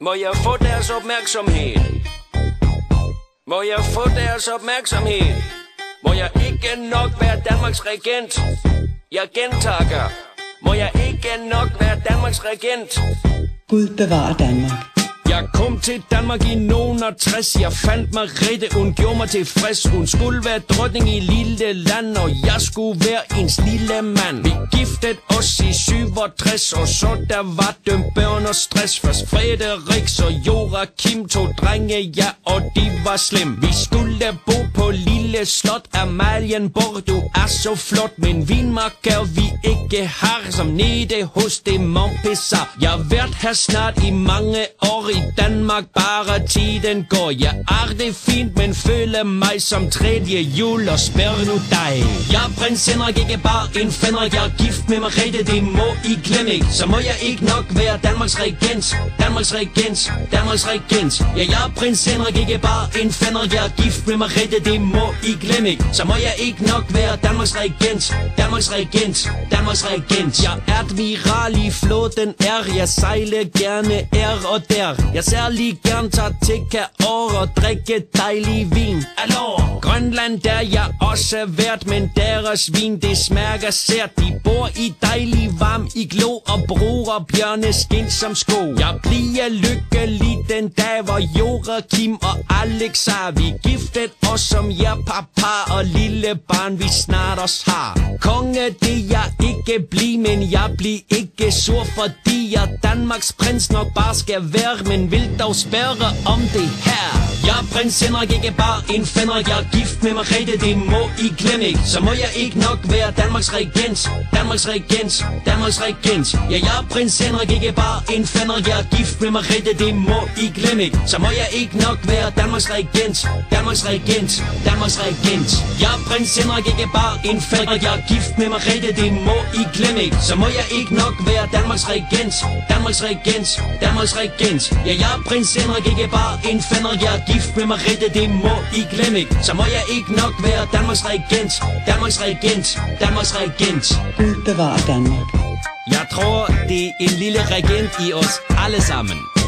Må jeg få deres opmærksomhed? Må jeg få deres opmærksomhed? Må jeg ikke nok være Danmarks regent? Jeg gentager. Må jeg ikke nok være Danmarks regent? Gud bevarer Danmark. Jeg kom til Danmark i nogen 60. Jeg fandt Margrethe, hun gjorde mig tilfreds. Hun skulle være dronning i lille land, og jeg skulle være ens lille mand. Vi giftede os i 67, og så der var dem børn og stress. Først Frederik og Joachim, to drenge, ja, og de var slem. Vi skulle bo på lille slot Amalienborg. Du er så flot, men vinmarker vi ikke har, som nede hos det Montpessar. Jeg har været her snart i mange år i Danmark, bare tiden går. Jeg er det fint, men føler mig som tredje jul, og spørg nu dig. Jeg er prins Henrik, ikke bare en fændrik. Jeg er gift med Margrethe, det må I glemme ikke. Så må jeg ikke nok være Danmarks regent. Danmarks regent, Danmarks regent. Ja, jeg er prins Henrik, ikke bare en fændrik. Jeg er gift med Margrethe, det må I glemme ikke. Så må jeg ikke nok være Danmarks regent. Danmarks regent, Danmarks regent. Jeg er admiral i flåden er. Jeg sejler gerne er og der. Jeg særlig gerne tager til Kaor og drikke dejlig vin. Allo! Grønland der jeg også vært, men deres vin det smager sært. De bor i dejlig varm iglo og bruger bjørneskin som sko. Jeg bliver lykkelig den dag, hvor Joachim og Alex har. Vi giftet os som jer papa og lille barn vi snart os har. Konge det jeg ikke blive, men jeg bliver ikke sur, fordi jeg Danmarks prins nok bare skal være, men vil dog spørge om det her. Jeg er prins Henrik, ikke bare en fændrik. Jeg er gift med Margrethe, det må I glemme ikke. Så må jeg ikke nok være Danmarks regent. Danmarks regent, Danmarks regent. Ja, jeg er prins Henrik, ikke bare en fændrik. Jeg er gift med Margrethe, det må I glemme ikke. Så må jeg ikke nok være Danmarks regent. Danmarks regent, Danmarks regent. Jeg er prins Henrik, ikke bare en fændrik. Jeg er gift med Margrethe, det må I glemme ikke. Så må jeg ikke nok være Danmarks regent. Danmarks regent, Danmarks regent. Ja, jeg er prins Henrik, ikke bare en fændrik. Jeg er gift med Margrethe, det må I glemme ikke. Så må jeg ikke nok være Danmarks regent. Danmarks regent, Danmarks regent. Gud bevarer Danmark. Jeg tror, det er en lille regent i os alle sammen.